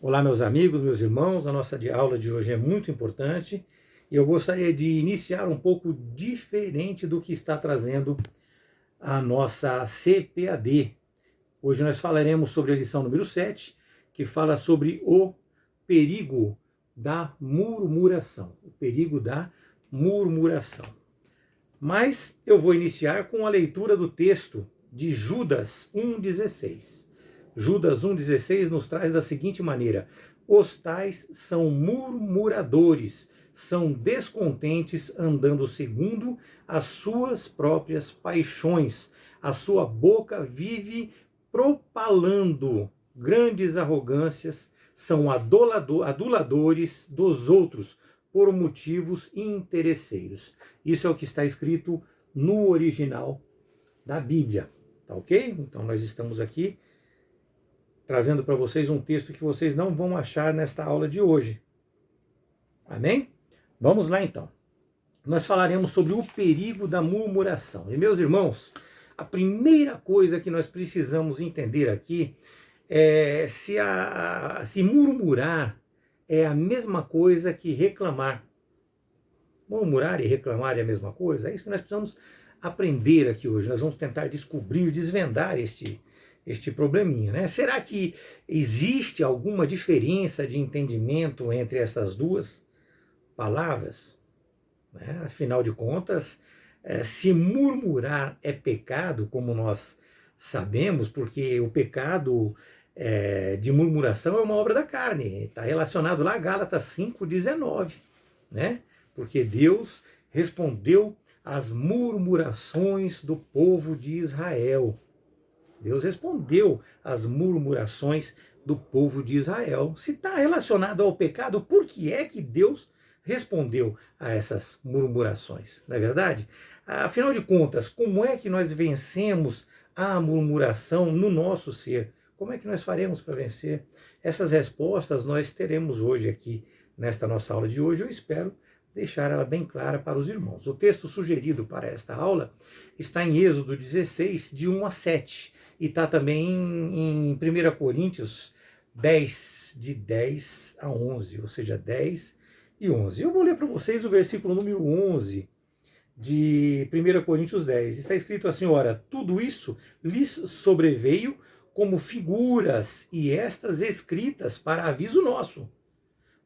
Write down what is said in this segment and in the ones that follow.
Olá, meus amigos, meus irmãos, a nossa aula de hoje é muito importante e eu gostaria de iniciar um pouco diferente do que está trazendo a nossa CPAD. Hoje nós falaremos sobre a lição número 7, que fala sobre o perigo da murmuração. O perigo da murmuração. Mas eu vou iniciar com a leitura do texto de Judas 1,16. Judas 1,16 nos traz da seguinte maneira: os tais são murmuradores, são descontentes, andando segundo as suas próprias paixões. A sua boca vive propalando grandes arrogâncias, são aduladores dos outros por motivos interesseiros. Isso é o que está escrito no original da Bíblia, tá ok? Então nós estamos aqui trazendo para vocês um texto que vocês não vão achar nesta aula de hoje. Amém? Vamos lá então. Nós falaremos sobre o perigo da murmuração. E meus irmãos, a primeira coisa que nós precisamos entender aqui é se murmurar é a mesma coisa que reclamar. Murmurar e reclamar é a mesma coisa? É isso que nós precisamos aprender aqui hoje. Nós vamos tentar descobrir, desvendar este probleminha, né? Será que existe alguma diferença de entendimento entre essas duas palavras? Né? Afinal de contas, se murmurar é pecado, como nós sabemos, porque o pecado de murmuração é uma obra da carne, está relacionado lá a Gálatas 5,19, né? Porque Deus respondeu às murmurações do povo de Israel. Deus respondeu às murmurações do povo de Israel. Se está relacionado ao pecado, por que é que Deus respondeu a essas murmurações? Não é verdade? Afinal de contas, como é que nós vencemos a murmuração no nosso ser? Como é que nós faremos para vencer? Essas respostas nós teremos hoje aqui, nesta nossa aula de hoje. Eu espero deixar ela bem clara para os irmãos. O texto sugerido para esta aula está em Êxodo 16, de 1 a 7. E está também em 1 Coríntios 10, de 10 a 11, ou seja, 10 e 11. Eu vou ler para vocês o versículo número 11 de 1 Coríntios 10. Está escrito assim: ora, tudo isso lhes sobreveio como figuras, e estas escritas para aviso nosso,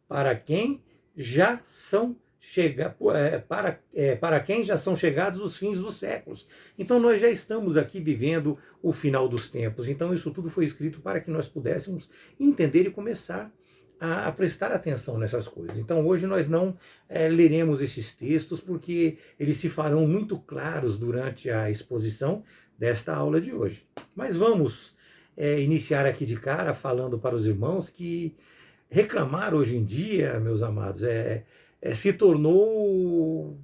para quem já são para quem já são chegados os fins dos séculos. Então nós já estamos aqui vivendo o final dos tempos. Então isso tudo foi escrito para que nós pudéssemos entender e começar a prestar atenção nessas coisas. Então hoje nós não leremos esses textos porque eles se farão muito claros durante a exposição desta aula de hoje. Mas vamos iniciar aqui de cara falando para os irmãos que reclamar hoje em dia, meus amados, se tornou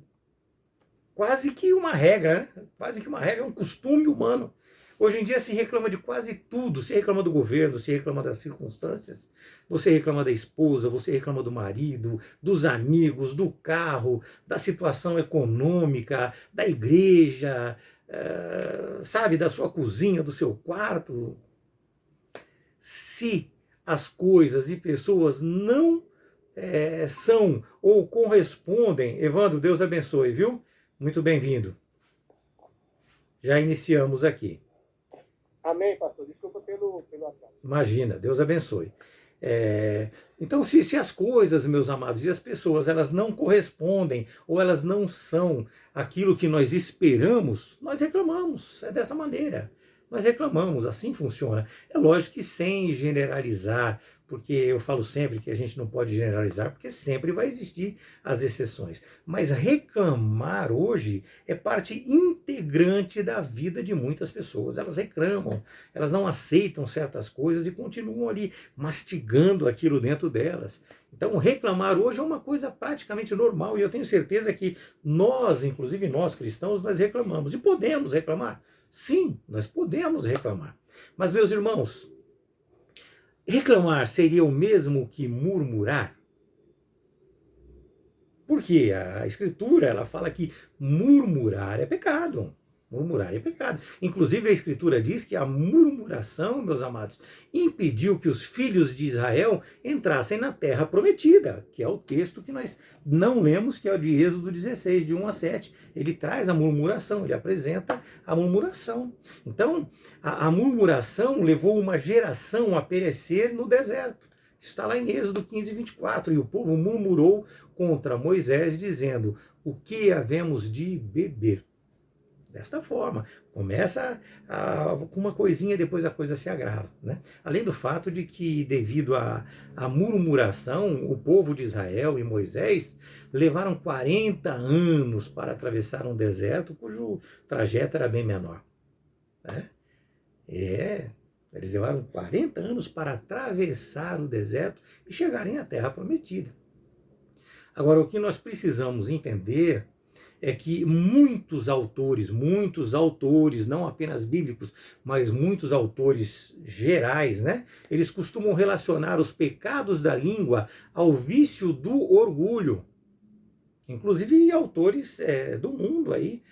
quase que uma regra, né? Quase que uma regra, um costume humano. Hoje em dia se reclama de quase tudo, se reclama do governo, se reclama das circunstâncias, você reclama da esposa, você reclama do marido, dos amigos, do carro, da situação econômica, da igreja, sabe, da sua cozinha, do seu quarto. Se as coisas e pessoas não são ou correspondem, Evandro, Deus abençoe, viu? Muito bem-vindo. Já iniciamos aqui. Amém, pastor. Desculpa pelo atraso. Imagina, Deus abençoe. Então, se as coisas, meus amados, e as pessoas, elas não correspondem ou elas não são aquilo que nós esperamos, nós reclamamos. É dessa maneira. Nós reclamamos, assim funciona. É lógico que sem generalizar, porque eu falo sempre que a gente não pode generalizar, porque sempre vai existir as exceções. Mas reclamar hoje é parte integrante da vida de muitas pessoas. Elas reclamam, elas não aceitam certas coisas e continuam ali mastigando aquilo dentro delas. Então reclamar hoje é uma coisa praticamente normal e eu tenho certeza que nós, inclusive nós cristãos, nós reclamamos e podemos reclamar. Sim, nós podemos reclamar. Mas, meus irmãos, reclamar seria o mesmo que murmurar? Porque a Escritura ela fala que murmurar é pecado. Murmurar é pecado. Inclusive a Escritura diz que a murmuração, meus amados, impediu que os filhos de Israel entrassem na terra prometida, que é o texto que nós não lemos, que é o de Êxodo 16, de 1 a 7. Ele traz a murmuração, ele apresenta a murmuração. Então, a murmuração levou uma geração a perecer no deserto. Está lá em Êxodo 15, 24. E o povo murmurou contra Moisés, dizendo: o que havemos de beber? Desta forma, começa com uma coisinha, depois a coisa se agrava, né? Além do fato de que, devido à murmuração, o povo de Israel e Moisés levaram 40 anos para atravessar um deserto cujo trajeto era bem menor, né? Eles levaram 40 anos para atravessar o deserto e chegarem à terra prometida. Agora, o que nós precisamos entender é que muitos autores, não apenas bíblicos, mas muitos autores gerais, né? Eles costumam relacionar os pecados da língua ao vício do orgulho. Inclusive autores do mundo aí,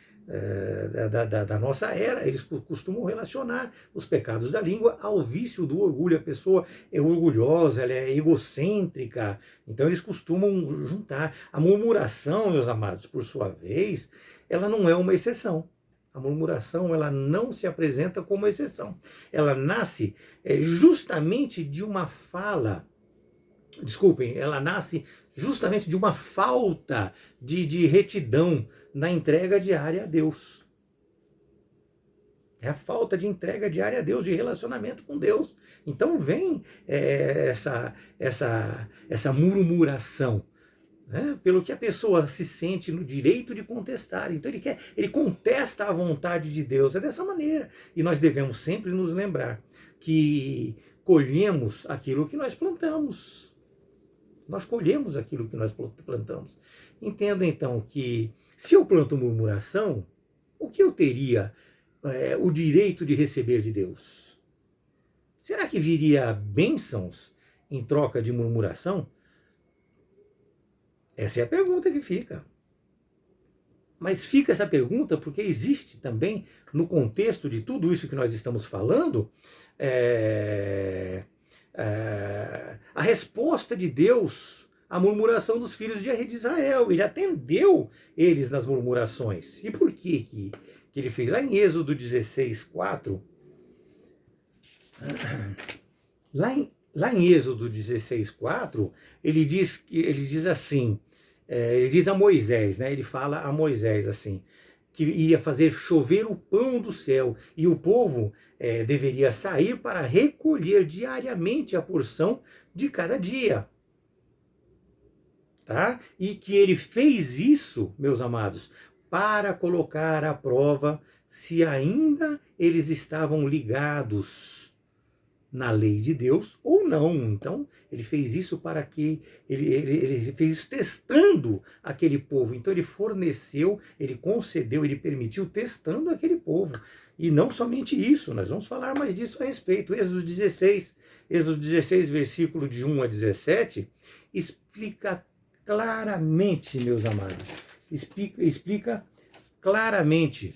da nossa era, eles costumam relacionar os pecados da língua ao vício do orgulho. A pessoa é orgulhosa, ela é egocêntrica, então eles costumam juntar. A murmuração, meus amados, por sua vez, ela não é uma exceção. A murmuração, ela não se apresenta como exceção. Ela nasce justamente de uma fala, ela nasce justamente de uma falta de retidão na entrega diária a Deus. É a falta de entrega diária a Deus, de relacionamento com Deus. Então vem essa murmuração, né? Pelo que a pessoa se sente no direito de contestar. Então ele contesta a vontade de Deus. É dessa maneira. E nós devemos sempre nos lembrar que colhemos aquilo que nós plantamos. Nós colhemos aquilo que nós plantamos. Entenda então que se eu planto murmuração, o que eu teria o direito de receber de Deus? Será que viria bênçãos em troca de murmuração? Essa é a pergunta que fica. Mas fica essa pergunta porque existe também, no contexto de tudo isso que nós estamos falando, a resposta de Deus à murmuração dos filhos de Israel. Ele atendeu eles nas murmurações. E por que ele fez? Lá em Êxodo 16, 4, lá em Êxodo 16, 4, ele diz assim, ele diz a Moisés, né? Ele fala a Moisés assim, que iria fazer chover o pão do céu, e o povo deveria sair para recolher diariamente a porção de cada dia. Tá? E que ele fez isso, meus amados, para colocar à prova se ainda eles estavam ligados na lei de Deus ou não. Então, ele fez isso para que ele fez isso testando aquele povo. Então, ele forneceu, ele concedeu, ele permitiu testando aquele povo. E não somente isso, nós vamos falar mais disso a respeito. Êxodo 16, versículo de 1 a 17, explica claramente, meus amados, explica claramente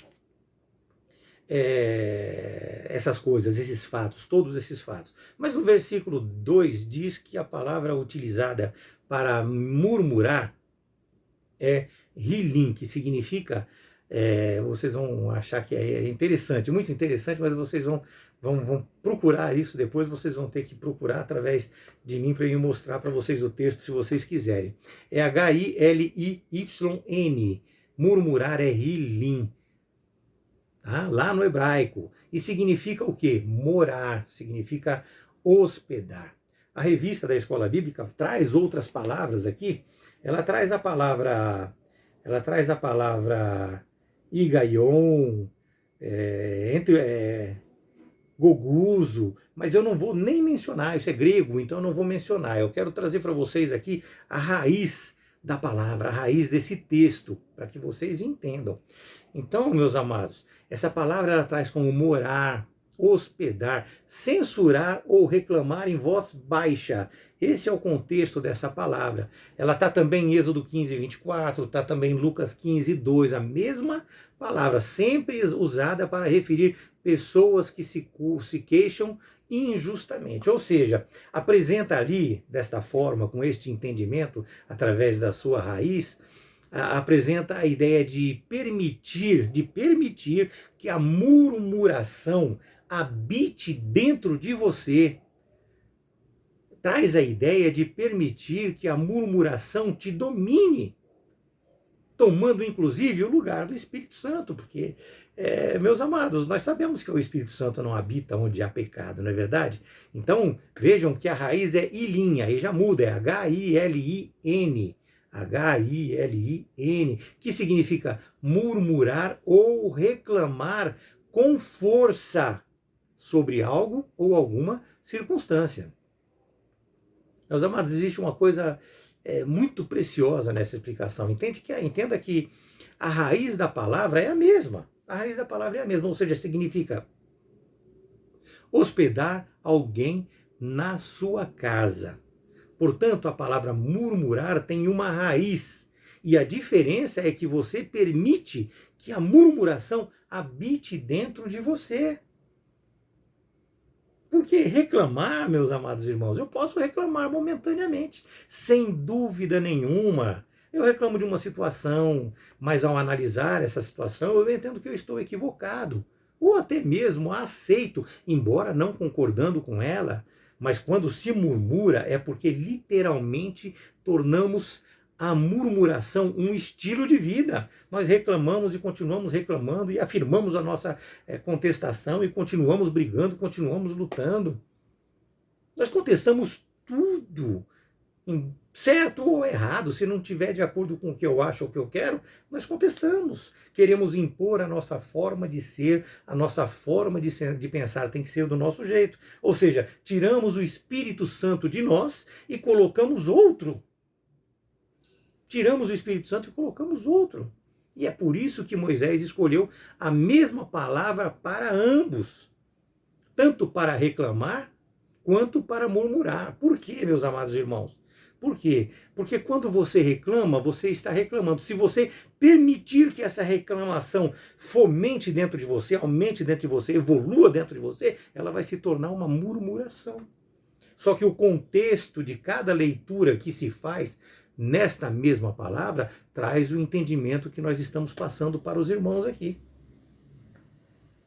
essas coisas, esses fatos, todos esses fatos. Mas no versículo 2 diz que a palavra utilizada para murmurar é hilim, que significa, vocês vão achar que é interessante, muito interessante, mas vocês vão procurar isso depois, vocês vão ter que procurar através de mim para eu mostrar para vocês o texto, se vocês quiserem. É Hilyn, murmurar é hilim, tá? Lá no hebraico, e significa o quê? Morar, significa hospedar. A revista da Escola Bíblica traz outras palavras aqui, ela traz a palavra higaion, goguzo, mas eu não vou nem mencionar, isso é grego, então eu não vou mencionar. Eu quero trazer para vocês aqui a raiz da palavra, a raiz desse texto, para que vocês entendam. Então, meus amados, essa palavra ela traz como morar, Hospedar, censurar ou reclamar em voz baixa. Esse é o contexto dessa palavra. Ela está também em Êxodo 15, 24, está também em Lucas 15, 2, a mesma palavra, sempre usada para referir pessoas que se queixam injustamente. Ou seja, apresenta ali, desta forma, com este entendimento, através da sua raiz, apresenta a ideia de permitir que a murmuração habite dentro de você. Traz a ideia de permitir que a murmuração te domine, tomando inclusive o lugar do Espírito Santo, porque, meus amados, nós sabemos que o Espírito Santo não habita onde há pecado, não é verdade? Então, vejam que a raiz é ilin, aí já muda, é H-I-L-I-N, H-I-L-I-N, que significa murmurar ou reclamar com força sobre algo ou alguma circunstância. Meus amados, existe uma coisa muito preciosa nessa explicação. Entenda que a raiz da palavra é a mesma. A raiz da palavra é a mesma, ou seja, significa hospedar alguém na sua casa. Portanto, a palavra murmurar tem uma raiz. E a diferença é que você permite que a murmuração habite dentro de você. Porque reclamar, meus amados irmãos, eu posso reclamar momentaneamente, sem dúvida nenhuma. Eu reclamo de uma situação, mas ao analisar essa situação, eu entendo que eu estou equivocado. Ou até mesmo a aceito, embora não concordando com ela. Mas quando se murmura é porque literalmente tornamos a murmuração um estilo de vida. Nós reclamamos e continuamos reclamando e afirmamos a nossa contestação e continuamos brigando, continuamos lutando. Nós contestamos tudo, certo ou errado. Se não tiver de acordo com o que eu acho ou o que eu quero, nós contestamos. Queremos impor a nossa forma de ser, a nossa forma de pensar tem que ser do nosso jeito. Ou seja, tiramos o Espírito Santo de nós e colocamos outro. Tiramos o Espírito Santo e colocamos outro. E é por isso que Moisés escolheu a mesma palavra para ambos. Tanto para reclamar, quanto para murmurar. Por quê, meus amados irmãos? Por quê? Porque quando você reclama, você está reclamando. Se você permitir que essa reclamação fomente dentro de você, aumente dentro de você, evolua dentro de você, ela vai se tornar uma murmuração. Só que o contexto de cada leitura que se faz nesta mesma palavra traz o entendimento que nós estamos passando para os irmãos aqui.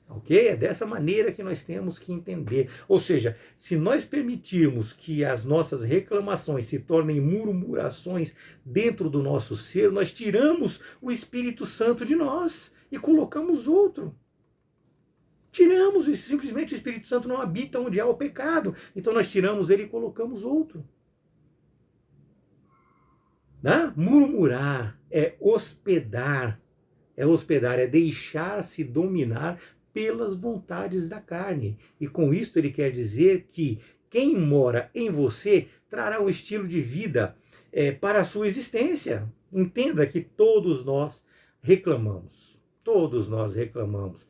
Ok? É dessa maneira que nós temos que entender. Ou seja, se nós permitirmos que as nossas reclamações se tornem murmurações dentro do nosso ser, nós tiramos o Espírito Santo de nós e colocamos outro. Tiramos, simplesmente o Espírito Santo não habita onde há o pecado. Então nós tiramos ele e colocamos outro. Murmurar é hospedar, é deixar-se dominar pelas vontades da carne. E com isto ele quer dizer que quem mora em você trará um estilo de vida para a sua existência. Entenda que todos nós reclamamos. Todos nós reclamamos.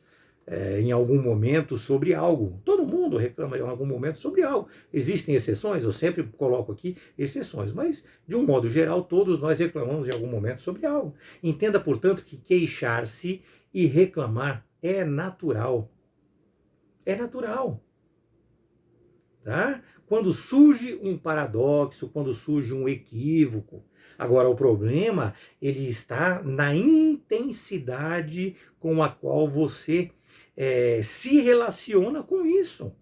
Em algum momento sobre algo. Todo mundo reclama em algum momento sobre algo. Existem exceções, eu sempre coloco aqui exceções, mas de um modo geral todos nós reclamamos em algum momento sobre algo. Entenda, portanto, que queixar-se e reclamar é natural. É natural. Tá? Quando surge um paradoxo, quando surge um equívoco. Agora, o problema, ele está na intensidade com a qual você se relaciona com isso.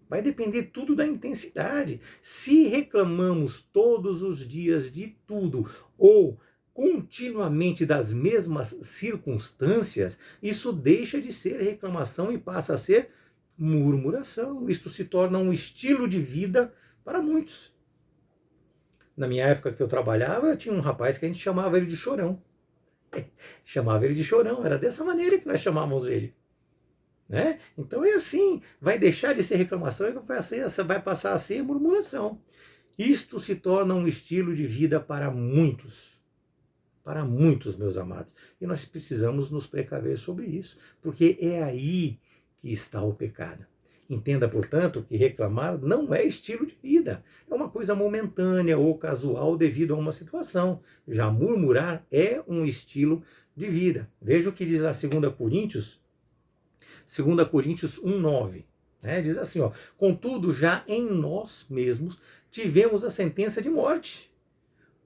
Vai depender tudo da intensidade. Se reclamamos todos os dias de tudo, ou continuamente das mesmas circunstâncias, isso deixa de ser reclamação e passa a ser murmuração. Isto se torna um estilo de vida para muitos. Na minha época que eu trabalhava, tinha um rapaz que a gente chamava ele de chorão. Chamava ele de chorão, era dessa maneira que nós chamávamos ele. Né? Então é assim, vai deixar de ser reclamação e vai passar a ser murmuração. Isto se torna um estilo de vida para muitos. Para muitos, meus amados. E nós precisamos nos precaver sobre isso, porque é aí que está o pecado. Entenda, portanto, que reclamar não é estilo de vida. É uma coisa momentânea ou casual devido a uma situação. Já murmurar é um estilo de vida. Veja o que diz lá 2 Coríntios 1:9. Diz assim, ó: contudo, já em nós mesmos tivemos a sentença de morte,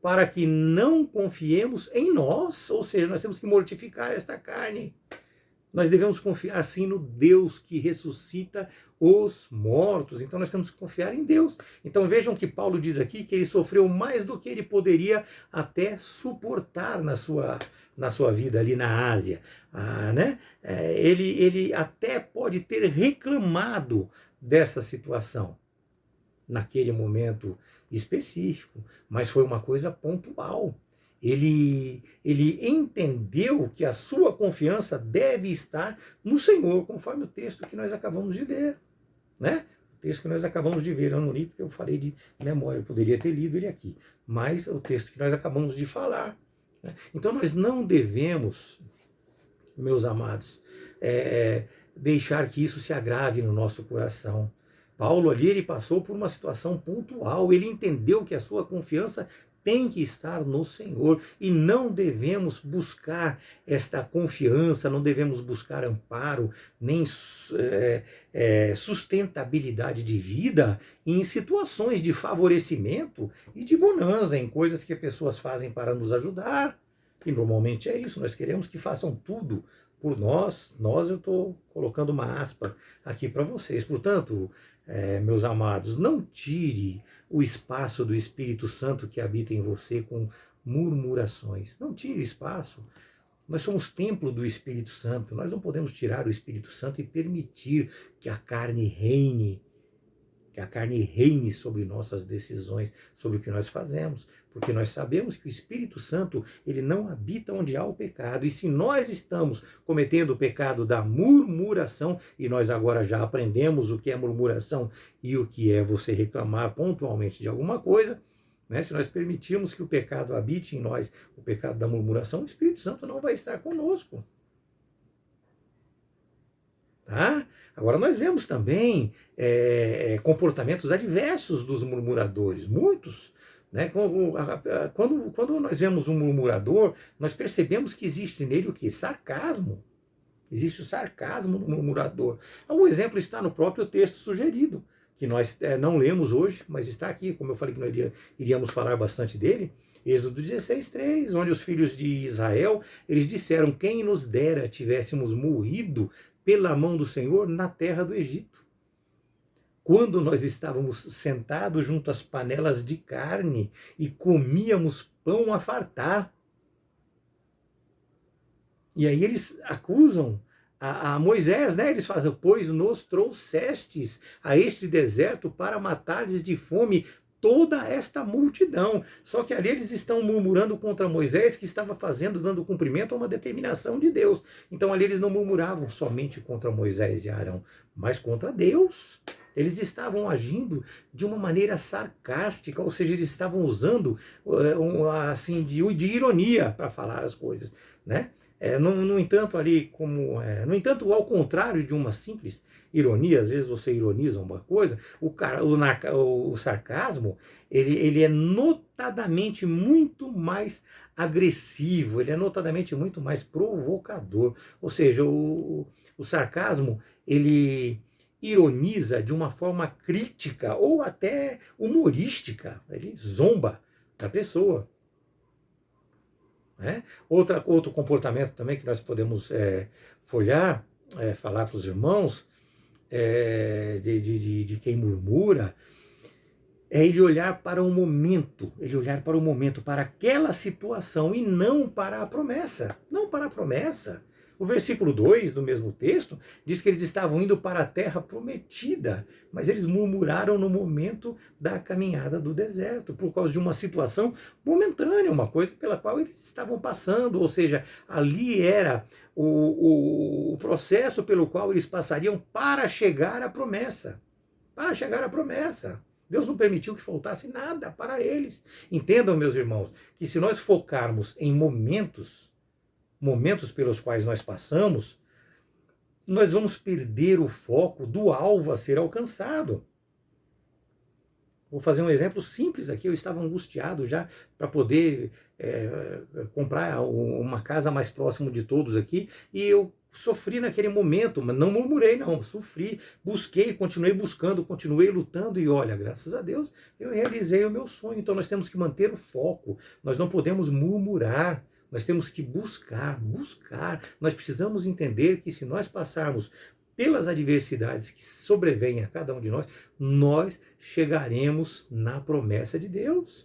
para que não confiemos em nós, ou seja, nós temos que mortificar esta carne. Nós devemos confiar sim no Deus que ressuscita os mortos. Então nós temos que confiar em Deus. Então vejam que Paulo diz aqui que ele sofreu mais do que ele poderia até suportar na sua vida ali na Ásia. Ele até pode ter reclamado dessa situação naquele momento específico, mas foi uma coisa pontual. Ele entendeu que a sua confiança deve estar no Senhor, conforme o texto que nós acabamos de ler. O texto que nós acabamos de ver, eu não li porque eu falei de memória, eu poderia ter lido ele aqui, mas o texto que nós acabamos de falar. Então nós não devemos, meus amados, deixar que isso se agrave no nosso coração. Paulo ali, ele passou por uma situação pontual, ele entendeu que a sua confiança tem que estar no Senhor e não devemos buscar esta confiança, não devemos buscar amparo, nem sustentabilidade de vida em situações de favorecimento e de bonança, em coisas que pessoas fazem para nos ajudar. E normalmente é isso, nós queremos que façam tudo por nós. Eu estou colocando uma aspa aqui para vocês. Portanto, meus amados, não tire o espaço do Espírito Santo que habita em você com murmurações. Não tire espaço. Nós somos templo do Espírito Santo. Nós não podemos tirar o Espírito Santo e permitir que a carne reine. Que a carne reine sobre nossas decisões, sobre o que nós fazemos. Porque nós sabemos que o Espírito Santo, ele não habita onde há o pecado. E se nós estamos cometendo o pecado da murmuração, e nós agora já aprendemos o que é murmuração e o que é você reclamar pontualmente de alguma coisa, se nós permitirmos que o pecado habite em nós, o pecado da murmuração, o Espírito Santo não vai estar conosco. Agora nós vemos também comportamentos adversos dos murmuradores, muitos. Quando nós vemos um murmurador, nós percebemos que existe nele o quê? Sarcasmo. Existe o sarcasmo no murmurador. Um exemplo está no próprio texto sugerido, que nós não lemos hoje, mas está aqui, como eu falei que nós iríamos falar bastante dele. Êxodo 16:3, onde os filhos de Israel, eles disseram: quem nos dera tivéssemos morrido pela mão do Senhor na terra do Egito, quando nós estávamos sentados junto às panelas de carne e comíamos pão a fartar. E aí eles acusam a Moisés, eles falam: pois nos trouxestes a este deserto para matares de fome toda esta multidão. Só que ali eles estão murmurando contra Moisés, que estava dando cumprimento a uma determinação de Deus. Então ali eles não murmuravam somente contra Moisés e Arão, mas contra Deus. Eles estavam agindo de uma maneira sarcástica, ou seja, eles estavam usando assim, de ironia para falar as coisas, No entanto, ao contrário de uma simples ironia, às vezes você ironiza uma coisa, o sarcasmo, ele é notadamente muito mais agressivo, ele é notadamente muito mais provocador. Ou seja, o sarcasmo, ele ironiza de uma forma crítica ou até humorística, ele zomba da pessoa. Outro comportamento também que nós podemos folhear, falar para os irmãos, de quem murmura, é ele olhar para o momento, para aquela situação e não para a promessa. O versículo 2 do mesmo texto diz que eles estavam indo para a terra prometida, mas eles murmuraram no momento da caminhada do deserto, por causa de uma situação momentânea, uma coisa pela qual eles estavam passando, ou seja, ali era o processo pelo qual eles passariam para chegar à promessa. Deus não permitiu que faltasse nada para eles. Entendam, meus irmãos, que se nós focarmos em momentos pelos quais nós passamos, nós vamos perder o foco do alvo a ser alcançado. Vou fazer um exemplo simples aqui. Eu estava angustiado já para poder comprar uma casa mais próximo de todos aqui, e eu sofri naquele momento, mas não murmurei não, sofri, busquei, continuei buscando, continuei lutando, e olha, graças a Deus, eu realizei o meu sonho. Então nós temos que manter o foco, nós não podemos murmurar, nós temos que buscar. Nós precisamos entender que se nós passarmos pelas adversidades que sobrevêm a cada um de nós, nós chegaremos na promessa de Deus.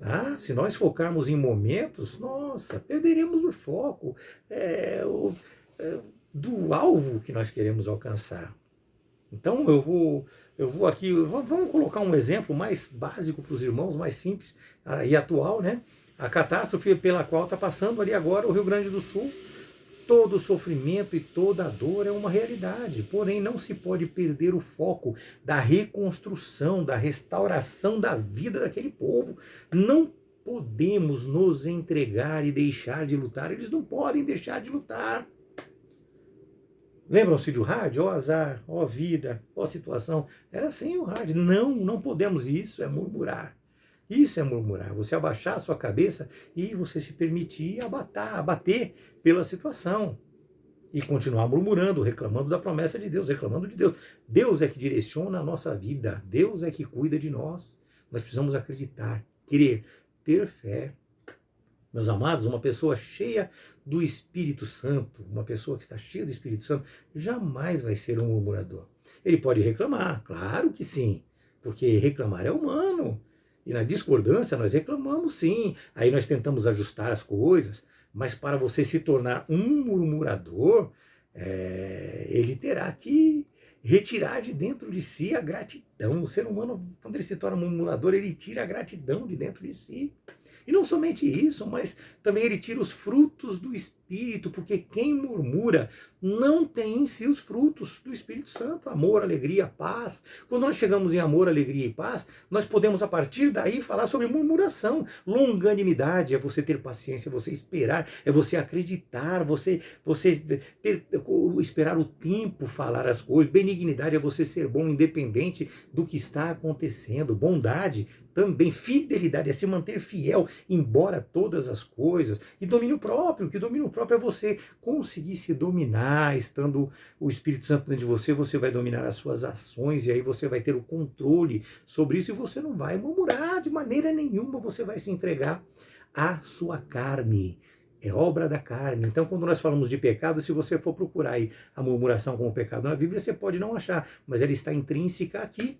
Ah, se nós focarmos em momentos, nossa, perderemos o foco do alvo que nós queremos alcançar. Então eu vou aqui, vamos colocar um exemplo mais básico para os irmãos, mais simples e atual, né? A catástrofe pela qual está passando ali agora o Rio Grande do Sul. Todo o sofrimento e toda a dor é uma realidade, porém não se pode perder o foco da reconstrução, da restauração da vida daquele povo. Não podemos nos entregar e deixar de lutar, eles não podem deixar de lutar. Lembram-se do rádio? Ó azar, ó vida, ó situação. Era assim o rádio. Não podemos, isso é murmurar. Isso é murmurar, você abaixar a sua cabeça e você se permitir abater pela situação. E continuar murmurando, reclamando da promessa de Deus, reclamando de Deus. Deus é que direciona a nossa vida, Deus é que cuida de nós. Nós precisamos acreditar, crer, ter fé. Meus amados, uma pessoa cheia do Espírito Santo, uma pessoa que está cheia do Espírito Santo, jamais vai ser um murmurador. Ele pode reclamar, claro que sim, porque reclamar é humano. E na discordância nós reclamamos sim, aí nós tentamos ajustar as coisas, mas para você se tornar um murmurador, ele terá que retirar de dentro de si a gratidão. O ser humano, quando ele se torna um murmurador, ele tira a gratidão de dentro de si. E não somente isso, mas também ele tira os frutos do Espírito, porque quem murmura não tem em si os frutos do Espírito Santo, amor, alegria, paz. Quando nós chegamos em amor, alegria e paz, nós podemos a partir daí falar sobre murmuração. Longanimidade é você ter paciência, é você esperar, é você acreditar, você esperar o tempo falar as coisas. Benignidade é você ser bom independente do que está acontecendo. Bondade também, fidelidade é se manter fiel, embora todas as coisas. E domínio próprio, que domínio próprio é você conseguir se dominar, estando o Espírito Santo dentro de você, você vai dominar as suas ações, e aí você vai ter o controle sobre isso, e você não vai murmurar de maneira nenhuma, você vai se entregar à sua carne. É obra da carne. Então, quando nós falamos de pecado, se você for procurar aí a murmuração como pecado na Bíblia, você pode não achar, mas ela está intrínseca aqui.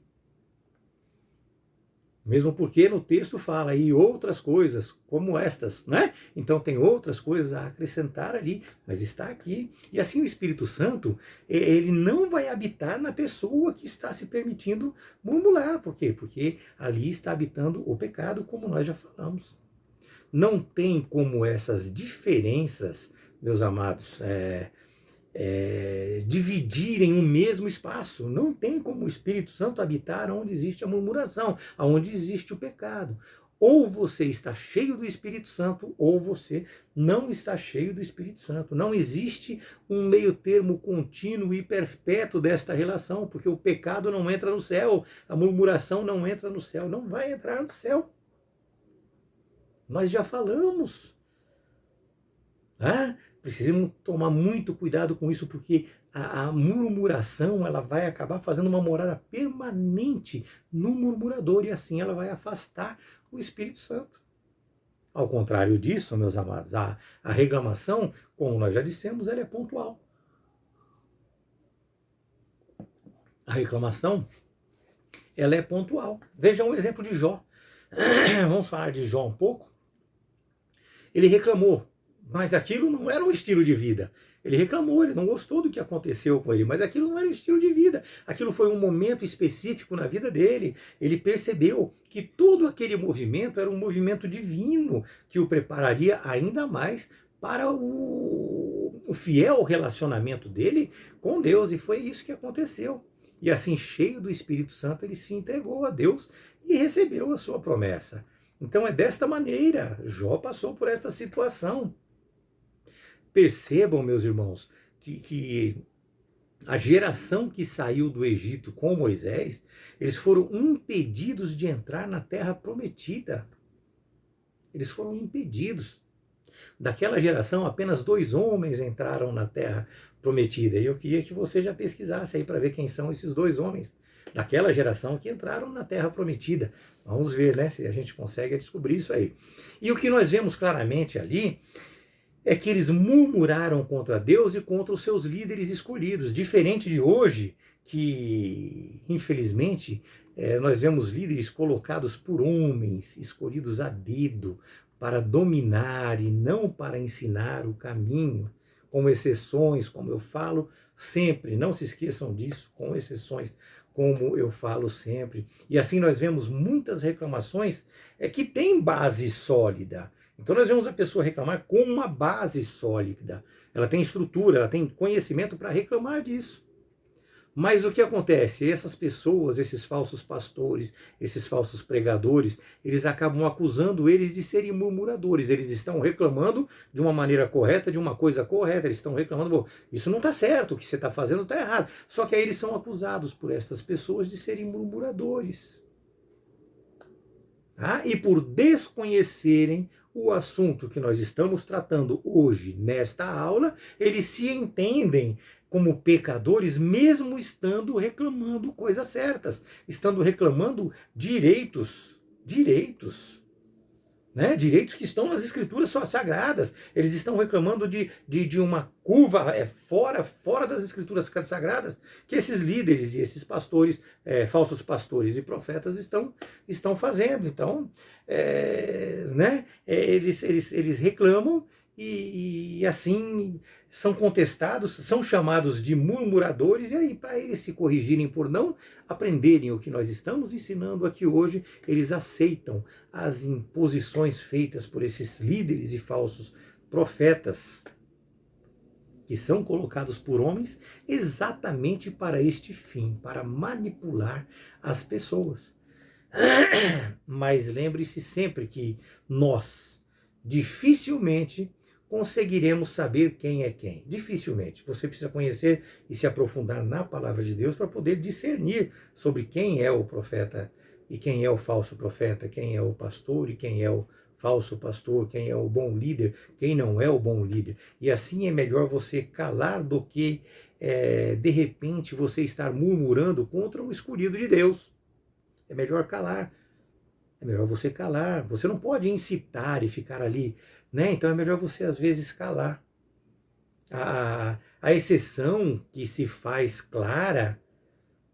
Mesmo porque no texto fala aí outras coisas como estas, né? Então tem outras coisas a acrescentar ali, mas está aqui. E assim o Espírito Santo, ele não vai habitar na pessoa que está se permitindo murmurar. Por quê? Porque ali está habitando o pecado, como nós já falamos. Não tem como essas diferenças, meus amados, dividirem o mesmo espaço. Não tem como o Espírito Santo habitar onde existe a murmuração, onde existe o pecado. Ou você está cheio do Espírito Santo, ou você não está cheio do Espírito Santo. Não existe um meio termo contínuo e perpétuo desta relação, porque o pecado não entra no céu, a murmuração não entra no céu, não vai entrar no céu. Nós já falamos. Precisamos tomar muito cuidado com isso, porque a murmuração ela vai acabar fazendo uma morada permanente no murmurador, e assim ela vai afastar o Espírito Santo. Ao contrário disso, meus amados, a reclamação, como nós já dissemos, ela é pontual. A reclamação, ela é pontual. Vejam o exemplo de Jó. Vamos falar de Jó um pouco. Ele reclamou, mas aquilo não era um estilo de vida. Ele reclamou, ele não gostou do que aconteceu com ele, mas aquilo não era um estilo de vida. Aquilo foi um momento específico na vida dele. Ele percebeu que todo aquele movimento era um movimento divino, que o prepararia ainda mais para o fiel relacionamento dele com Deus. E foi isso que aconteceu. E assim, cheio do Espírito Santo, ele se entregou a Deus e recebeu a sua promessa. Então é desta maneira, Jó passou por esta situação. Percebam, meus irmãos, que a geração que saiu do Egito com Moisés, eles foram impedidos de entrar na terra prometida. Eles foram impedidos. Daquela geração, apenas 2 homens entraram na terra prometida. E eu queria que você já pesquisasse aí para ver quem são esses 2 homens daquela geração que entraram na terra prometida. Vamos ver, né, se a gente consegue descobrir isso aí. E o que nós vemos claramente ali é que eles murmuraram contra Deus e contra os seus líderes escolhidos. Diferente de hoje, que infelizmente nós vemos líderes colocados por homens, escolhidos a dedo, para dominar e não para ensinar o caminho, com exceções, como eu falo sempre, não se esqueçam disso, com exceções, como eu falo sempre. E assim nós vemos muitas reclamações que têm base sólida. Então nós vemos a pessoa reclamar com uma base sólida. Ela tem estrutura, ela tem conhecimento para reclamar disso. Mas o que acontece? Essas pessoas, esses falsos pastores, esses falsos pregadores, eles acabam acusando eles de serem murmuradores. Eles estão reclamando de uma maneira correta, de uma coisa correta. Eles estão reclamando, isso não está certo, o que você está fazendo está errado. Só que aí eles são acusados por estas pessoas de serem murmuradores. E por desconhecerem o assunto que nós estamos tratando hoje nesta aula, eles se entendem como pecadores, mesmo estando reclamando coisas certas, estando reclamando direitos, né? Direitos que estão nas escrituras sagradas. Eles estão reclamando de uma curva fora das escrituras sagradas que esses líderes e esses pastores, falsos pastores e profetas estão fazendo. Então, né? Eles reclamam e assim são contestados, são chamados de murmuradores, e aí para eles se corrigirem por não aprenderem o que nós estamos ensinando aqui hoje, eles aceitam as imposições feitas por esses líderes e falsos profetas, que são colocados por homens exatamente para este fim, para manipular as pessoas. Mas lembre-se sempre que nós dificilmente conseguiremos saber quem é quem. Dificilmente. Você precisa conhecer e se aprofundar na palavra de Deus para poder discernir sobre quem é o profeta e quem é o falso profeta, quem é o pastor e quem é o falso pastor, quem é o bom líder, quem não é o bom líder. E assim é melhor você calar do que, de repente, você estar murmurando contra um escolhido de Deus. É melhor calar. É melhor você calar. Você não pode incitar e ficar ali, né? Então é melhor você, às vezes, calar. A exceção que se faz clara,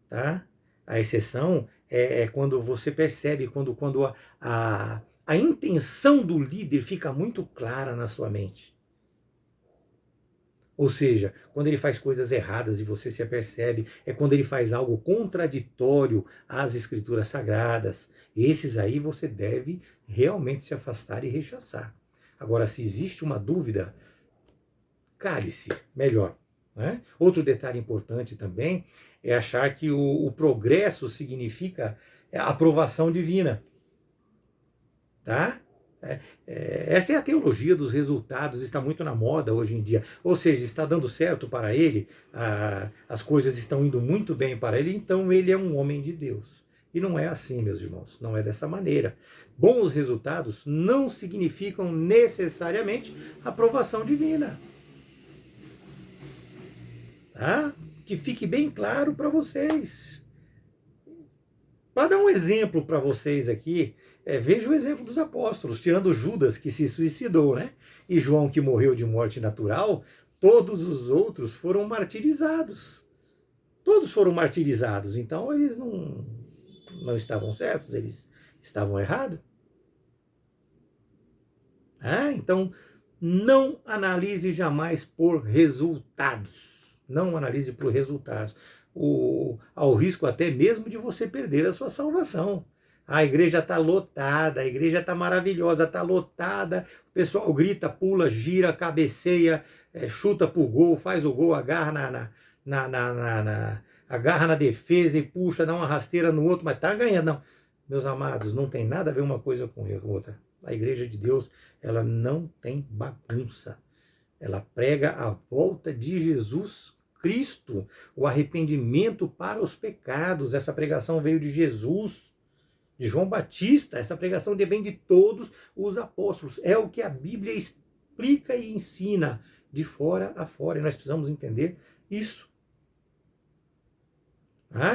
tá? A exceção é quando você percebe, quando a intenção do líder fica muito clara na sua mente. Ou seja, quando ele faz coisas erradas e você se apercebe, é quando ele faz algo contraditório às escrituras sagradas. Esses aí você deve realmente se afastar e rechaçar. Agora, se existe uma dúvida, cale-se, melhor. Né? Outro detalhe importante também é achar que o progresso significa a aprovação divina. Tá? Esta é a teologia dos resultados, está muito na moda hoje em dia. Ou seja, está dando certo para ele, as coisas estão indo muito bem para ele, então ele é um homem de Deus. E não é assim, meus irmãos, não é dessa maneira. Bons resultados não significam necessariamente aprovação divina. Tá? Que fique bem claro para vocês. Para dar um exemplo para vocês aqui, veja o exemplo dos apóstolos, tirando Judas, que se suicidou, né? E João, que morreu de morte natural, todos os outros foram martirizados. Todos foram martirizados, então eles não estavam certos, eles estavam errados. Então, não analise jamais por resultados. Não analise por resultados. Ao risco até mesmo de você perder a sua salvação. A igreja está lotada, a igreja está maravilhosa, está lotada, o pessoal grita, pula, gira, cabeceia, chuta pro gol, faz o gol, agarra agarra na defesa e puxa, dá uma rasteira no outro, mas está ganhando. Não, meus amados, não tem nada a ver uma coisa com a outra. A igreja de Deus, ela não tem bagunça. Ela prega a volta de Jesus Cristo, o arrependimento para os pecados. Essa pregação veio de Jesus, de João Batista. Essa pregação vem de todos os apóstolos. É o que a Bíblia explica e ensina de fora a fora. E nós precisamos entender isso.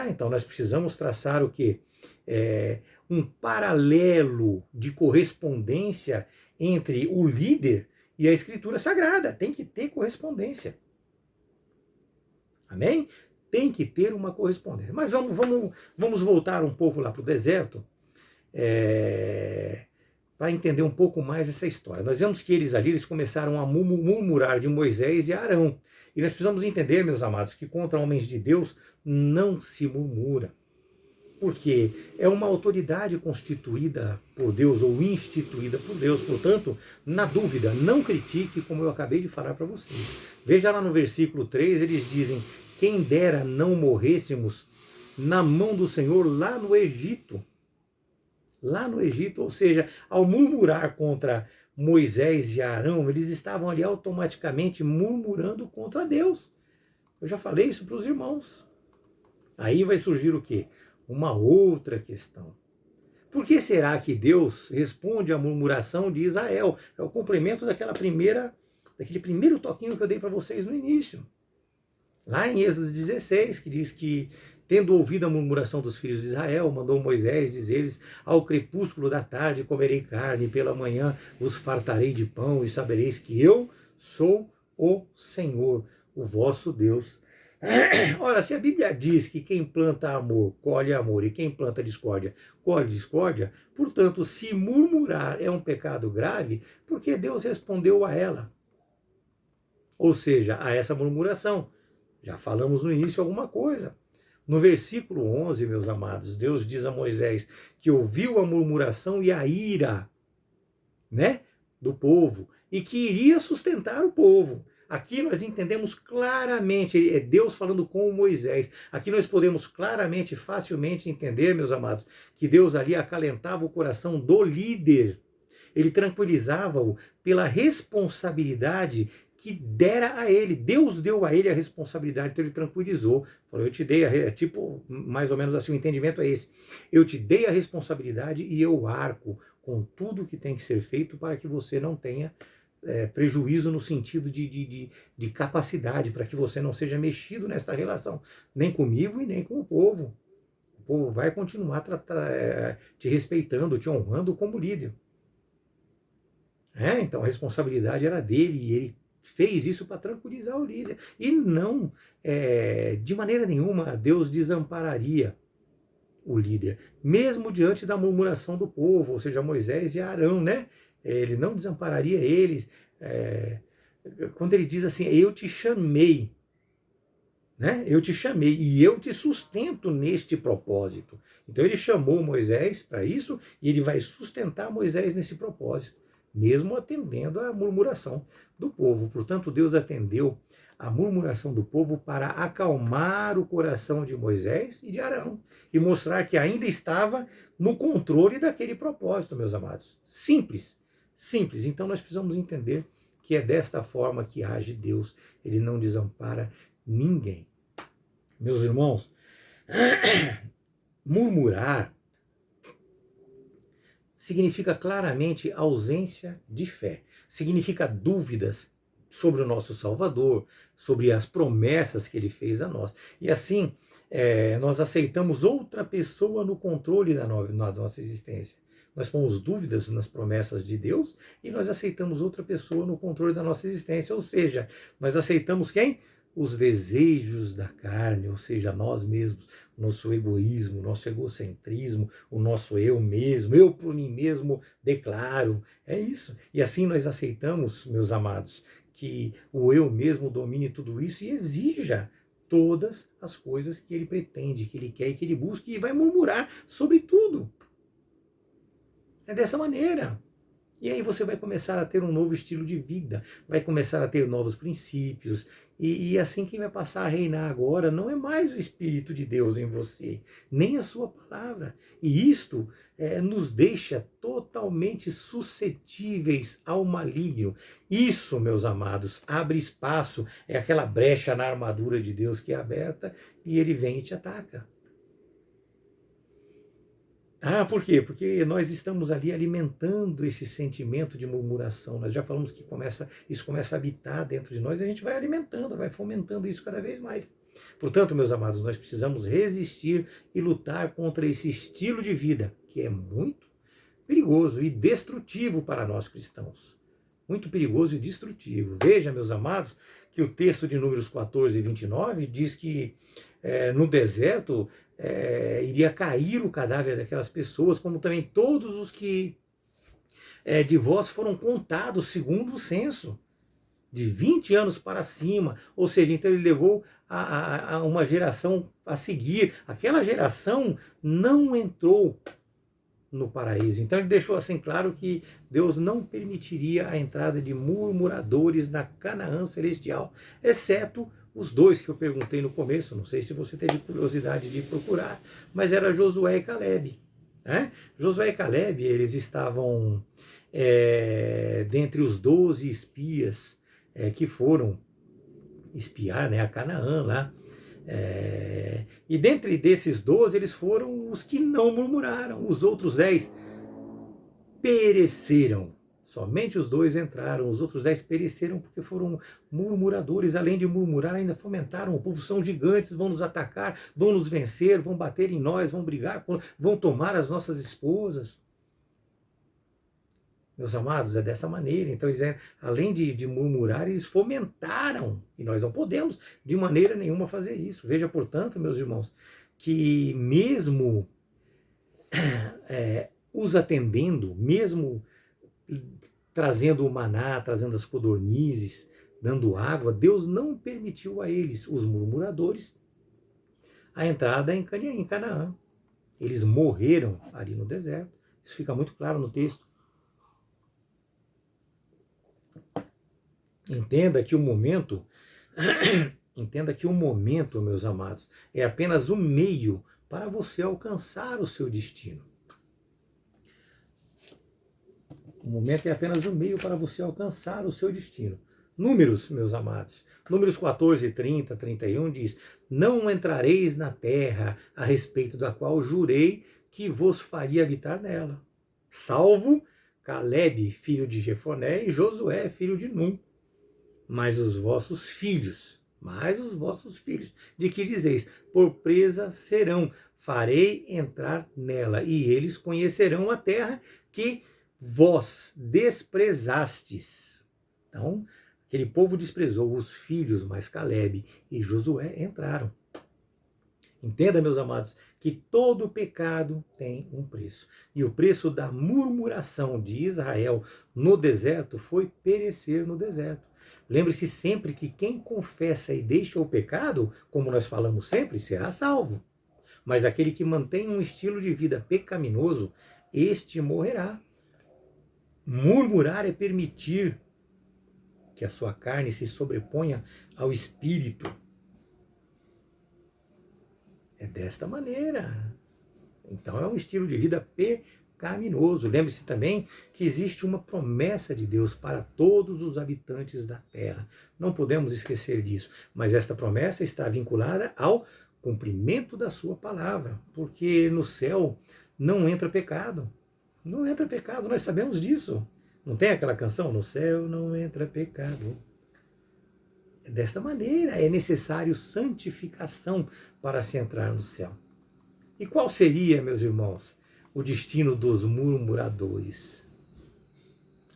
Então nós precisamos traçar o quê? Um paralelo de correspondência entre o líder e a Escritura Sagrada. Tem que ter correspondência. Amém? Tem que ter uma correspondência. Mas vamos voltar um pouco lá para o deserto para entender um pouco mais essa história. Nós vemos que eles começaram a murmurar de Moisés e Arão. E nós precisamos entender, meus amados, que contra homens de Deus não se murmura. Porque é uma autoridade constituída por Deus ou instituída por Deus. Portanto, na dúvida, não critique, como eu acabei de falar para vocês. Veja lá no versículo 3, eles dizem: quem dera não morrêssemos na mão do Senhor lá no Egito. Lá no Egito, ou seja, ao murmurar contra Moisés e Arão, eles estavam ali automaticamente murmurando contra Deus. Eu já falei isso para os irmãos. Aí vai surgir o quê? Uma outra questão. Por que será que Deus responde à murmuração de Israel? É o complemento daquele primeiro toquinho que eu dei para vocês no início. Lá em Êxodo 16, que diz que, tendo ouvido a murmuração dos filhos de Israel, mandou Moisés dizer-lhes: ao crepúsculo da tarde comerei carne, e pela manhã vos fartarei de pão, e sabereis que eu sou o Senhor, o vosso Deus. Ora, se a Bíblia diz que quem planta amor, colhe amor, e quem planta discórdia, colhe discórdia, portanto, se murmurar é um pecado grave, porque Deus respondeu a ela. Ou seja, a essa murmuração. Já falamos no início alguma coisa. No versículo 11, meus amados, Deus diz a Moisés que ouviu a murmuração e a ira, do povo, e que iria sustentar o povo. Aqui nós entendemos claramente, é Deus falando com Moisés. Aqui nós podemos claramente, facilmente entender, meus amados, que Deus ali acalentava o coração do líder. Ele tranquilizava-o pela responsabilidade que dera a ele. Deus deu a ele a responsabilidade, então ele tranquilizou. Falou: eu te dei, mais ou menos assim, o entendimento é esse. Eu te dei a responsabilidade e eu arco com tudo que tem que ser feito para que você não tenha prejuízo no sentido de capacidade, para que você não seja mexido nesta relação, nem comigo e nem com o povo. O povo vai continuar te respeitando, te honrando como líder. Então a responsabilidade era dele e ele fez isso para tranquilizar o líder. E não, de maneira nenhuma, Deus desampararia o líder, mesmo diante da murmuração do povo, ou seja, Moisés e Arão, Ele não desampararia eles. Quando ele diz assim: eu te chamei, eu te chamei e eu te sustento neste propósito. Então ele chamou Moisés para isso e ele vai sustentar Moisés nesse propósito, mesmo atendendo à murmuração do povo. Portanto, Deus atendeu a murmuração do povo para acalmar o coração de Moisés e de Arão e mostrar que ainda estava no controle daquele propósito, meus amados. Simples. Então nós precisamos entender que é desta forma que age Deus. Ele não desampara ninguém. Meus irmãos, murmurar significa claramente ausência de fé. Significa dúvidas sobre o nosso Salvador, sobre as promessas que ele fez a nós. E assim, nós aceitamos outra pessoa no controle da nossa existência. Nós pomos dúvidas nas promessas de Deus e nós aceitamos outra pessoa no controle da nossa existência. Ou seja, nós aceitamos quem? Os desejos da carne, ou seja, nós mesmos, nosso egoísmo, nosso egocentrismo, o nosso eu mesmo, eu por mim mesmo declaro. É isso. E assim nós aceitamos, meus amados, que o eu mesmo domine tudo isso e exija todas as coisas que ele pretende, que ele quer e que ele busca, e vai murmurar sobre tudo. É dessa maneira. E aí você vai começar a ter um novo estilo de vida, vai começar a ter novos princípios, e assim quem vai passar a reinar agora não é mais o Espírito de Deus em você, nem a sua palavra. E isto nos deixa totalmente suscetíveis ao maligno. Isso, meus amados, abre espaço, é aquela brecha na armadura de Deus que é aberta e ele vem e te ataca. Ah, por quê? Porque nós estamos ali alimentando esse sentimento de murmuração. Nós já falamos que isso começa a habitar dentro de nós e a gente vai alimentando, vai fomentando isso cada vez mais. Portanto, meus amados, nós precisamos resistir e lutar contra esse estilo de vida que é muito perigoso e destrutivo para nós cristãos. Muito perigoso e destrutivo. Veja, meus amados, que o texto de Números 14 e 29 diz que no deserto iria cair o cadáver daquelas pessoas, como também todos os que de vós foram contados segundo o censo, de 20 anos para cima. Ou seja, então ele levou a uma geração a seguir. Aquela geração não entrou no paraíso. Então ele deixou assim claro que Deus não permitiria a entrada de murmuradores na Canaã celestial, exceto os dois que eu perguntei no começo. Não sei se você teve curiosidade de procurar, mas era Josué e Calebe. Josué e Calebe, eles estavam dentre os 12 espias que foram espiar a Canaã lá. E dentre desses 12, eles foram os que não murmuraram. Os outros 10 pereceram. Somente os 2 entraram. Os outros 10 pereceram porque foram murmuradores. Além de murmurar, ainda fomentaram. O povo são gigantes, vão nos atacar, vão nos vencer, vão bater em nós, vão brigar, vão tomar as nossas esposas. Meus amados, é dessa maneira. Então, eles, além de murmurar, eles fomentaram. E nós não podemos, de maneira nenhuma, fazer isso. Veja, portanto, meus irmãos, que mesmo os atendendo, mesmo trazendo o maná, trazendo as codornizes, dando água, Deus não permitiu a eles, os murmuradores, a entrada em Canaã. Eles morreram ali no deserto. Isso fica muito claro no texto. Entenda que o momento, meus amados, é apenas um meio para você alcançar o seu destino. O momento é apenas um meio para você alcançar o seu destino. Números, meus amados. Números 14, 30, 31 diz: não entrareis na terra a respeito da qual jurei que vos faria habitar nela, salvo Calebe, filho de Jefoné, e Josué, filho de Num. Mas os vossos filhos, de que dizeis, por presa serão, farei entrar nela, e eles conhecerão a terra que vós desprezastes. Então, aquele povo desprezou os filhos, mas Calebe e Josué entraram. Entenda, meus amados, que todo pecado tem um preço. E o preço da murmuração de Israel no deserto foi perecer no deserto. Lembre-se sempre que quem confessa e deixa o pecado, como nós falamos sempre, será salvo. Mas aquele que mantém um estilo de vida pecaminoso, este morrerá. Murmurar é permitir que a sua carne se sobreponha ao espírito. É desta maneira. Então é um estilo de vida pecaminoso. Lembre-se também que existe uma promessa de Deus para todos os habitantes da terra. Não podemos esquecer disso. Mas esta promessa está vinculada ao cumprimento da sua palavra. Porque no céu não entra pecado. Não entra pecado, nós sabemos disso. Não tem aquela canção? No céu não entra pecado. Desta maneira, é necessário santificação para se entrar no céu. E qual seria, meus irmãos, o destino dos murmuradores?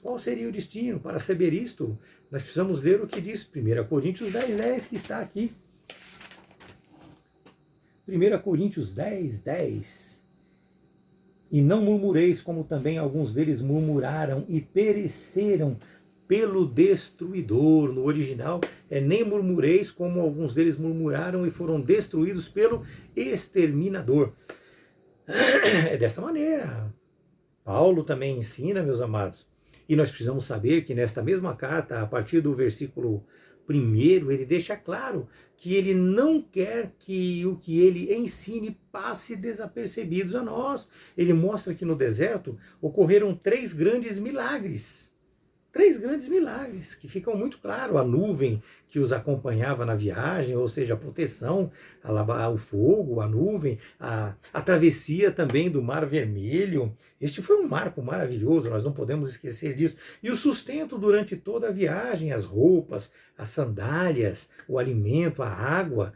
Qual seria o destino? Para saber isto, nós precisamos ler o que diz 1 Coríntios 10, 10, que está aqui. 1 Coríntios 10, 10. E não murmureis, como também alguns deles murmuraram e pereceram pelo destruidor. No original nem murmureis, como alguns deles murmuraram e foram destruídos pelo exterminador. É dessa maneira. Paulo também ensina, meus amados, E nós precisamos saber que nesta mesma carta, a partir do versículo 1º, ele deixa claro que ele não quer que o que ele ensine passe desapercebidos a nós. Ele mostra que no deserto ocorreram 3 grandes milagres. 3 grandes milagres, que ficam muito claros. A nuvem que os acompanhava na viagem, ou seja, a proteção, o fogo, a nuvem, a travessia também do Mar Vermelho. Este foi um marco maravilhoso, nós não podemos esquecer disso. E o sustento durante toda a viagem, as roupas, as sandálias, o alimento, a água.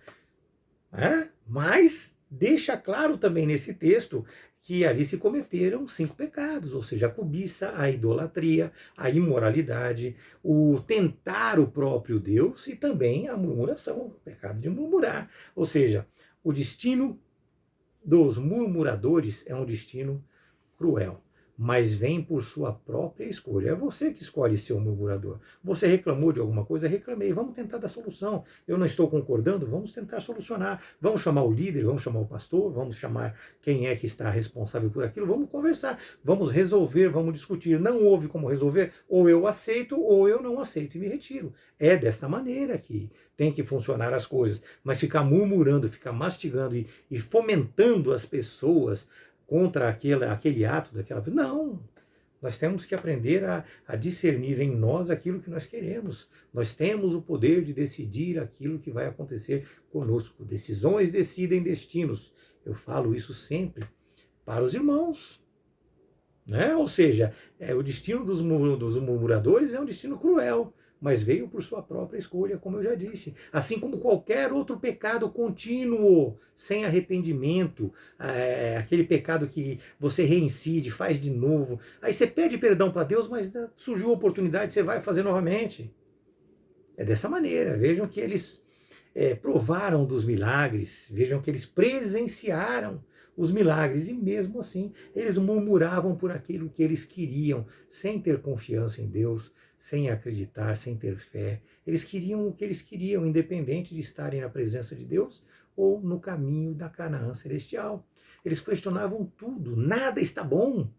Mas deixa claro também nesse texto que ali se cometeram 5 pecados, ou seja, a cobiça, a idolatria, a imoralidade, o tentar o próprio Deus e também a murmuração, o pecado de murmurar. Ou seja, o destino dos murmuradores é um destino cruel, mas vem por sua própria escolha. É você que escolhe ser um murmurador. Você reclamou de alguma coisa? Reclamei. Vamos tentar dar solução. Eu não estou concordando? Vamos tentar solucionar. Vamos chamar o líder, vamos chamar o pastor, vamos chamar quem é que está responsável por aquilo, vamos conversar, vamos resolver, vamos discutir. Não houve como resolver, ou eu aceito ou eu não aceito e me retiro. É desta maneira que tem que funcionar as coisas. Mas ficar murmurando, ficar mastigando e fomentando as pessoas contra aquele ato daquela pessoa. Não, nós temos que aprender a discernir em nós aquilo que nós queremos. Nós temos o poder de decidir aquilo que vai acontecer conosco. Decisões decidem destinos. Eu falo isso sempre para os irmãos. Né? Ou seja, o destino dos murmuradores é um destino cruel, mas veio por sua própria escolha, como eu já disse. Assim como qualquer outro pecado contínuo, sem arrependimento, aquele pecado que você reincide, faz de novo. Aí você pede perdão para Deus, mas surgiu a oportunidade, você vai fazer novamente. É dessa maneira. Vejam que eles provaram dos milagres, vejam que eles presenciaram os milagres, e mesmo assim eles murmuravam por aquilo que eles queriam, sem ter confiança em Deus, sem acreditar, sem ter fé. Eles queriam o que eles queriam, independente de estarem na presença de Deus ou no caminho da Canaã celestial. Eles questionavam tudo, nada está bom.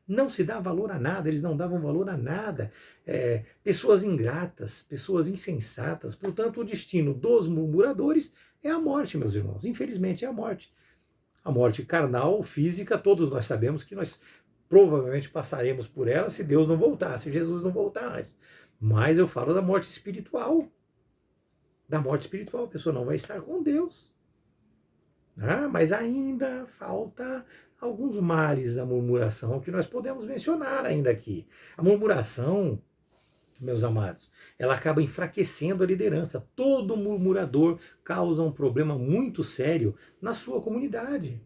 Não se dá valor a nada, eles não davam valor a nada. Pessoas ingratas, pessoas insensatas. Portanto, o destino dos murmuradores é a morte, meus irmãos. Infelizmente é a morte. A morte carnal, física, todos nós sabemos que nós provavelmente passaremos por ela se Deus não voltar, se Jesus não voltar antes. Mas eu falo da morte espiritual. Da morte espiritual, a pessoa não vai estar com Deus. Mas ainda falta alguns males da murmuração que nós podemos mencionar ainda aqui. A murmuração, meus amados, ela acaba enfraquecendo a liderança. Todo murmurador causa um problema muito sério na sua comunidade.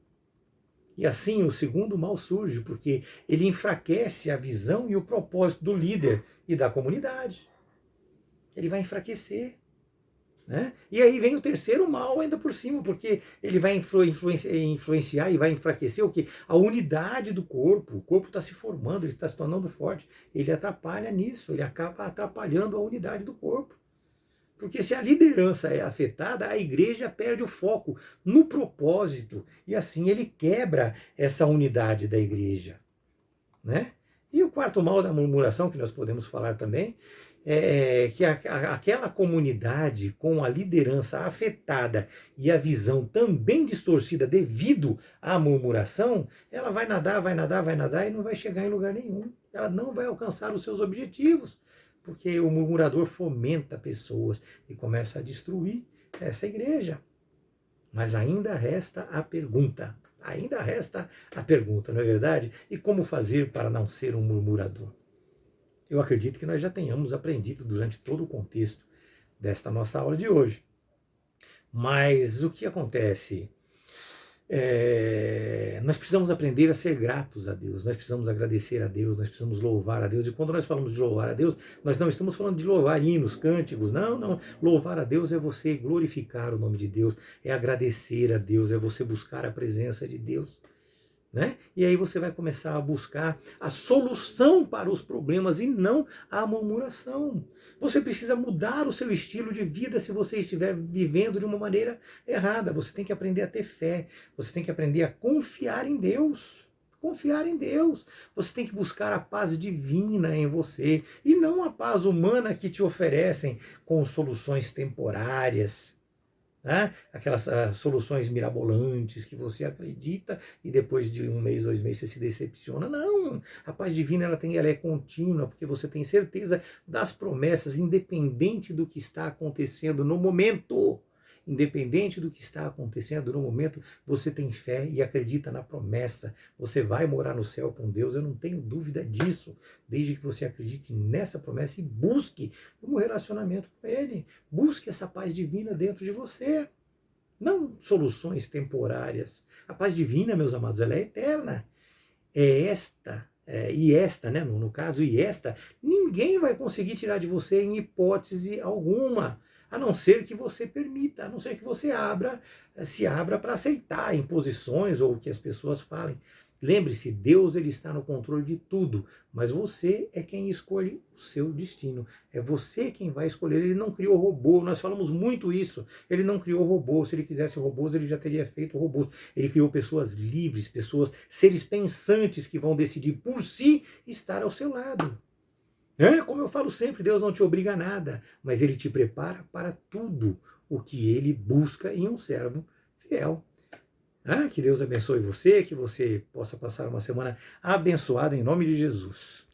E assim o segundo mal surge, porque ele enfraquece a visão e o propósito do líder e da comunidade. Ele vai enfraquecer. Né? E aí vem o terceiro mal ainda por cima, porque ele vai influenciar e vai enfraquecer o quê? A unidade do corpo. O corpo está se formando, ele está se tornando forte. Ele atrapalha nisso, ele acaba atrapalhando a unidade do corpo. Porque se a liderança é afetada, a igreja perde o foco no propósito. E assim ele quebra essa unidade da igreja. Né? E o quarto mal da murmuração, que nós podemos falar também, é que aquela comunidade com a liderança afetada e a visão também distorcida devido à murmuração, ela vai nadar e não vai chegar em lugar nenhum. Ela não vai alcançar os seus objetivos. Porque o murmurador fomenta pessoas e começa a destruir essa igreja. Mas ainda resta a pergunta. Ainda resta a pergunta, não é verdade? E como fazer para não ser um murmurador? Eu acredito que nós já tenhamos aprendido durante todo o contexto desta nossa aula de hoje. Mas o que acontece? Nós precisamos aprender a ser gratos a Deus, nós precisamos agradecer a Deus, nós precisamos louvar a Deus. E quando nós falamos de louvar a Deus, nós não estamos falando de louvar hinos, cânticos, não. Louvar a Deus é você glorificar o nome de Deus, é agradecer a Deus, é você buscar a presença de Deus. Né? E aí você vai começar a buscar a solução para os problemas e não a murmuração. Você precisa mudar o seu estilo de vida se você estiver vivendo de uma maneira errada. Você tem que aprender a ter fé, você tem que aprender a confiar em Deus. Confiar em Deus. Você tem que buscar a paz divina em você e não a paz humana que te oferecem com soluções temporárias, né? Aquelas soluções mirabolantes que você acredita e depois de um mês, 2 meses, você se decepciona. Não, a paz divina ela é contínua, porque você tem certeza das promessas, independente do que está acontecendo no momento. Independente do que está acontecendo no momento, você tem fé e acredita na promessa. Você vai morar no céu com Deus, eu não tenho dúvida disso. Desde que você acredite nessa promessa e busque um relacionamento com Ele. Busque essa paz divina dentro de você. Não soluções temporárias. A paz divina, meus amados, ela é eterna. É esta, né, no caso, e esta, ninguém vai conseguir tirar de você em hipótese alguma, a não ser que você permita, a não ser que você se abra para aceitar imposições ou o que as pessoas falem. Lembre-se, Deus ele está no controle de tudo, mas você é quem escolhe o seu destino. É você quem vai escolher. Ele não criou robô, nós falamos muito isso. Ele não criou robô. Se ele quisesse robôs, ele já teria feito robôs. Ele criou pessoas livres, pessoas, seres pensantes que vão decidir por si estar ao seu lado. Como eu falo sempre, Deus não te obriga a nada, mas Ele te prepara para tudo o que Ele busca em um servo fiel. Que Deus abençoe você, que você possa passar uma semana abençoada em nome de Jesus.